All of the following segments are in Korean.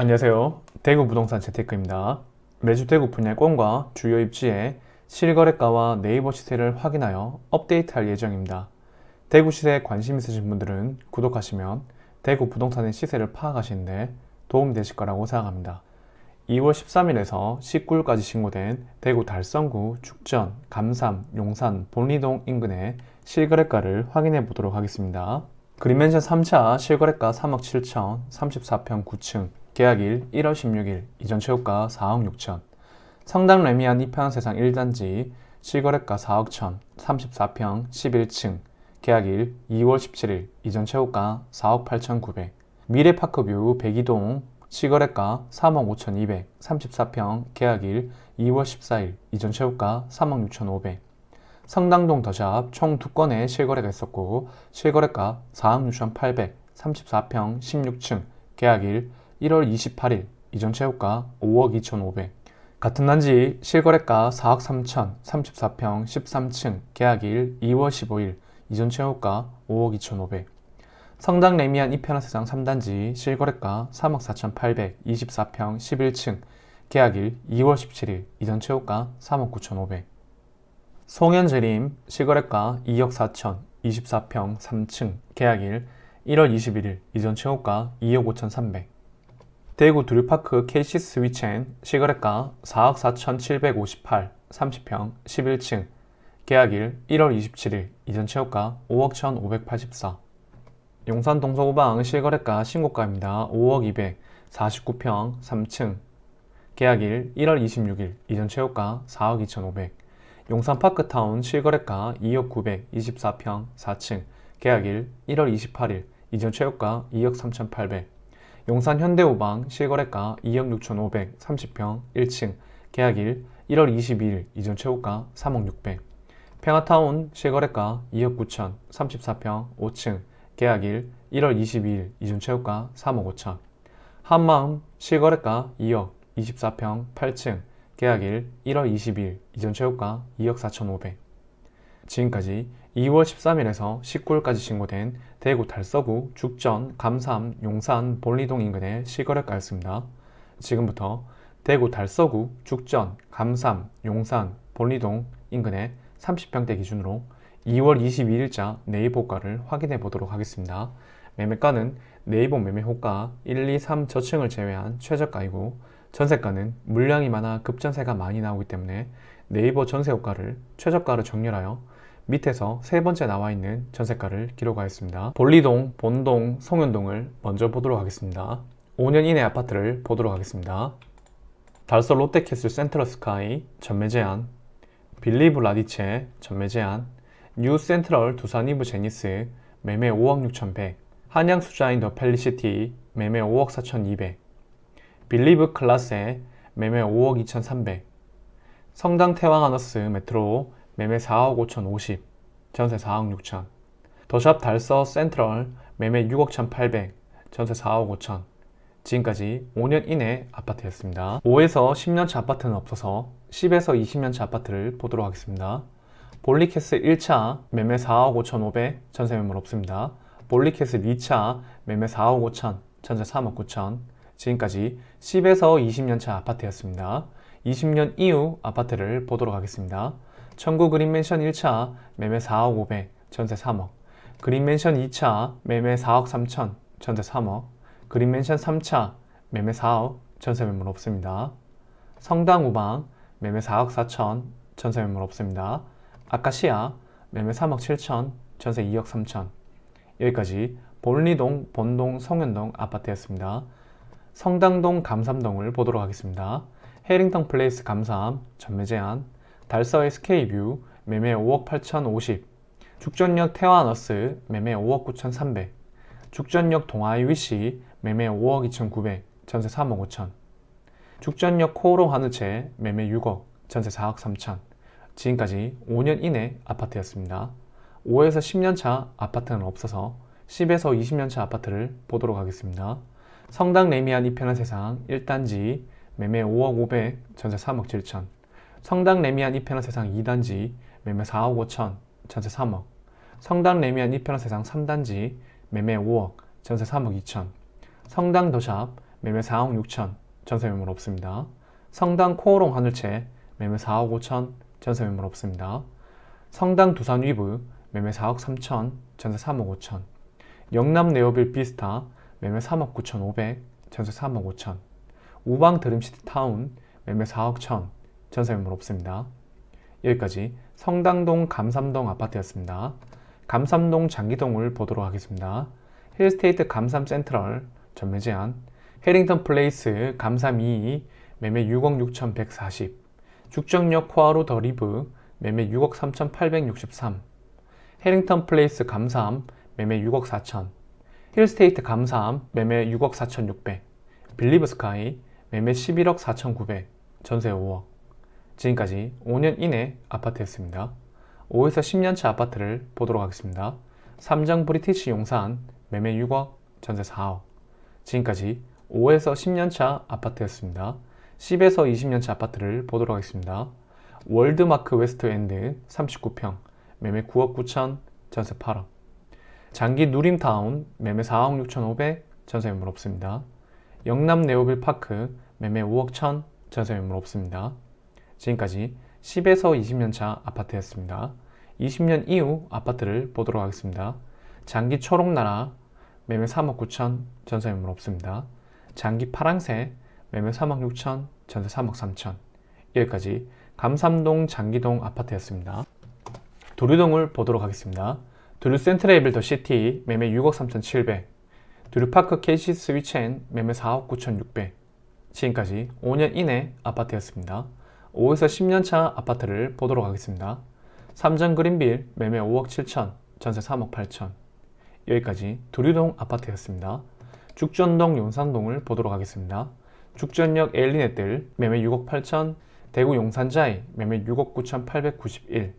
안녕하세요. 대구 부동산 재테크입니다. 매주 대구 분양권과 주요 입지의 실거래가와 네이버 시세를 확인하여 업데이트할 예정입니다. 대구 시세에 관심 있으신 분들은 구독하시면 대구 부동산의 시세를 파악하시는데 도움이 되실 거라고 생각합니다. 2월 13일에서 19일까지 신고된 대구 달성구, 죽전, 감삼, 용산, 본리동 인근의 실거래가를 확인해 보도록 하겠습니다. 그린맨션 3차 실거래가 3억 7천, 34평 9층, 계약일 1월 16일, 이전 최고가 4억 6천. 성당 레미안 이편세상 1단지 실거래가 4억 천, 34평 11층, 계약일 2월 17일, 이전 최고가 4억 8천 9백. 미래파크뷰 백이동 실거래가 3억 5천 2백, 34평, 계약일 2월 14일, 이전 최고가 3억 6천 5백. 성당동 더샵 총 2건의 실거래가 있었고 실거래가 4억 6천 8백, 34평 16층, 계약일 1월 28일, 이전 최고가 5억 2천 5백. 같은 단지 실거래가 4억 3천, 34평 13층, 계약일 2월 15일, 이전 최고가 5억 2천 5백. 성당 레미안 이편한세상 3단지 실거래가 3억 4천 8백, 24평 11층, 계약일 2월 17일, 이전 최고가 3억 9천 5백. 송현재림 실거래가 2억 4천, 24평 3층, 계약일 1월 21일, 이전 최고가 2억 5천 3백. 대구 두류파크 KC 스위첸 실거래가 4억 4천 758, 30평 11층, 계약일 1월 27일, 이전 최고가 5억 1,584. 용산 동서구방 실거래가 신고가입니다. 5억 200, 49평 3층, 계약일 1월 26일, 이전 최고가 4억 2,500. 용산 파크타운 실거래가 2억 900, 24평 4층, 계약일 1월 28일, 이전 최고가 2억 3,800. 용산 현대오방 실거래가 2억 6,500, 30평 1층, 계약일 1월 22일, 이전 최고가 3억 600. 평화타운 실거래가 2억 9천, 34평 5층, 계약일 1월 22일, 이전 최고가 3억 5천. 한마음 실거래가 2억, 24평 8층, 계약일 1월 22일, 이전 최고가 2억 4,500. 지금까지 2월 13일에서 19일까지 신고된 대구 달서구, 죽전, 감삼, 용산, 본리동 인근의 실거래가였습니다. 지금부터 대구 달서구, 죽전, 감삼, 용산, 본리동 인근의 30평대 기준으로 2월 22일자 네이버가를 확인해 보도록 하겠습니다. 매매가는 네이버 매매호가 1, 2, 3 저층을 제외한 최저가이고 전세가는 물량이 많아 급전세가 많이 나오기 때문에 네이버 전세호가를 최저가로 정렬하여 밑에서 세 번째 나와 있는 전세가를 기록하였습니다. 본리동, 본동, 송현동을 먼저 보도록 하겠습니다. 5년 이내 아파트를 보도록 하겠습니다. 달서 롯데캐슬 센트럴스카이 전매 제한, 빌리브 라디체 전매 제한, 뉴 센트럴 두산 이브 제니스 매매 5억 6,100, 한양 수자인 더 펠리시티 매매 5억 4,200, 빌리브 클라세 매매 5억 2,300, 성당 태왕하너스 메트로 매매 4억 5,050, 전세 4억 6천, 더샵 달서 센트럴 매매 6억 1,800, 전세 4억 5천. 지금까지 5년 이내 아파트였습니다. 5에서 10년차 아파트는 없어서 10에서 20년차 아파트를 보도록 하겠습니다. 볼리캐슬 1차 매매 4억 5,500, 전세 매물 없습니다. 볼리캐슬 2차 매매 4억 5천, 전세 3억 9천. 지금까지 10에서 20년차 아파트였습니다. 20년 이후 아파트를 보도록 하겠습니다. 청구 그린맨션 1차 매매 4억 500, 전세 3억. 그린맨션 2차 매매 4억 3천, 전세 3억. 그린맨션 3차 매매 4억, 전세 매물 없습니다. 성당 우방 매매 4억 4천, 전세 매물 없습니다. 아카시아 매매 3억 7천, 전세 2억 3천. 여기까지 본리동, 본동, 송현동 아파트였습니다. 성당동, 감삼동을 보도록 하겠습니다. 해링턴 플레이스 감삼 전매 제한, 달서 SK뷰 매매 5억 8,050, 죽전역 태화너스 매매 5억 9,300, 죽전역 동아이 위시 매매 5억 2,900, 전세 3억 5천, 죽전역 코오롱 한우채 매매 6억, 전세 4억 3천. 지금까지 5년 이내 아파트였습니다. 5에서 10년차 아파트는 없어서 10에서 20년차 아파트를 보도록 하겠습니다. 성당 레미안 이편한세상 1단지 매매 5억 500, 전세 3억 7천. 성당 레미안 이편한세상 2단지 매매 4억 5천, 전세 3억. 성당 레미안 이편한세상 3단지 매매 5억, 전세 3억 2천. 성당 더샵 매매 4억 6천, 전세 매물 없습니다. 성당 코오롱 하늘채 매매 4억 5천, 전세 매물 없습니다. 성당 두산 위브 매매 4억 3천, 전세 3억 5천. 영남 네오빌 비스타 매매 3억 9천 5백, 전세 3억 5천. 우방 드림시티 타운 매매 4억 1천, 전세 매물 없습니다. 여기까지 성당동 감삼동 아파트였습니다. 감삼동 장기동을 보도록 하겠습니다. 힐스테이트 감삼 센트럴 전매 제한, 해링턴 플레이스 감삼 22 매매 6억 6,140, 죽정역 코아로 더 리브 매매 6억 3,863, 해링턴 플레이스 감삼 매매 6억 4천, 힐스테이트 감삼 매매 6억 4,600, 빌리브 스카이 매매 11억 4,900, 전세 5억. 지금까지 5년 이내 아파트였습니다. 5에서 10년차 아파트를 보도록 하겠습니다. 삼정 브리티시 용산 매매 6억, 전세 4억. 지금까지 5에서 10년차 아파트였습니다. 10에서 20년차 아파트를 보도록 하겠습니다. 월드마크 웨스트엔드 39평 매매 9억 9천, 전세 8억. 장기 누림타운 매매 4억 6,500, 전세 매물 없습니다. 영남 네오빌 파크 매매 5억 1천, 전세 매물 없습니다. 지금까지 10에서 20년차 아파트였습니다. 20년 이후 아파트를 보도록 하겠습니다. 장기 초록나라 매매 3억 9천, 전세 매물 없습니다. 장기 파랑새 매매 3억 6천, 전세 3억 3천. 여기까지 감삼동 장기동 아파트였습니다. 두류동을 보도록 하겠습니다. 두류 센트레이빌더 시티 매매 6억 3,700, 두류파크 KC 스위첸 매매 4억 9,600. 지금까지 5년 이내 아파트였습니다. 5에서 10년차 아파트를 보도록 하겠습니다. 삼정 그린빌 매매 5억 7천, 전세 3억 8천. 여기까지 두류동 아파트였습니다. 죽전동 용산동을 보도록 하겠습니다. 죽전역 엘리넷들 매매 6억 8천, 대구 용산자이 매매 6억 9,891.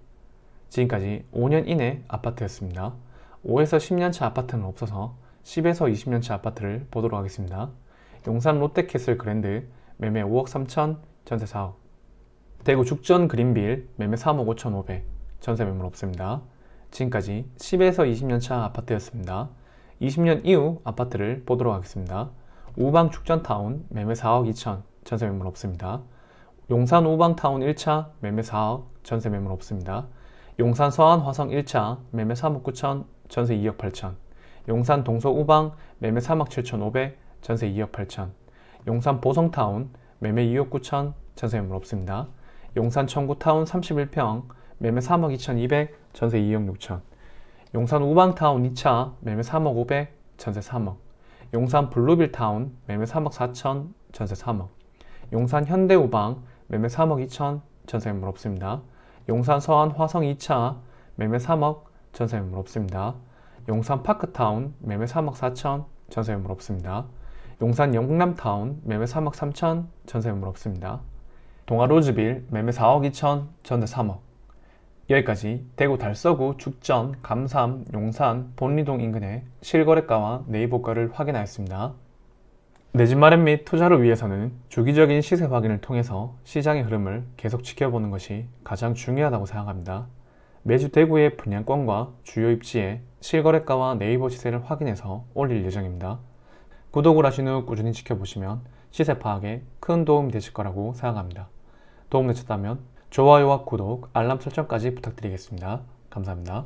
지금까지 5년 이내 아파트였습니다. 5에서 10년차 아파트는 없어서 10에서 20년차 아파트를 보도록 하겠습니다. 용산 롯데캐슬 그랜드 매매 5억 3천, 전세 4억. 대구 죽전 그린빌 매매 3억 5,500, 전세 매물 없습니다. 지금까지 10에서 20년차 아파트였습니다. 20년 이후 아파트를 보도록 하겠습니다. 우방 죽전타운 매매 4억 2천, 전세 매물 없습니다. 용산 우방타운 1차 매매 4억, 전세 매물 없습니다. 용산 서안 화성 1차 매매 3억 9천, 전세 2억 8천. 용산 동서 우방 매매 3억 7,500, 전세 2억 8천. 용산 보성타운 매매 2억 9천, 전세 매물 없습니다. 용산 청구타운 31평 매매 3억 2,200, 전세 2억 6천. 용산 우방타운 2차 매매 3억 500, 전세 3억. 용산 블루빌타운 매매 3억 4천, 전세 3억. 용산 현대우방 매매 3억 2천, 전세 매물 없습니다. 용산 서안 화성 2차 매매 3억, 전세 매물 없습니다. 용산 파크타운 매매 3억 4천, 전세 매물 없습니다. 용산 영남타운 매매 3억 3천, 전세 매물 없습니다. 동아로즈빌 매매 4억 2천, 전세 3억. 여기까지 대구 달서구 죽전, 감삼, 용산, 본리동 인근의 실거래가와 네이버가를 확인하였습니다. 내 집 마련 및 투자를 위해서는 주기적인 시세 확인을 통해서 시장의 흐름을 계속 지켜보는 것이 가장 중요하다고 생각합니다. 매주 대구의 분양권과 주요 입지의 실거래가와 네이버 시세를 확인해서 올릴 예정입니다. 구독을 하신 후 꾸준히 지켜보시면 시세 파악에 큰 도움이 되실 거라고 생각합니다. 도움 되셨다면 좋아요와 구독, 알람 설정까지 부탁드리겠습니다. 감사합니다.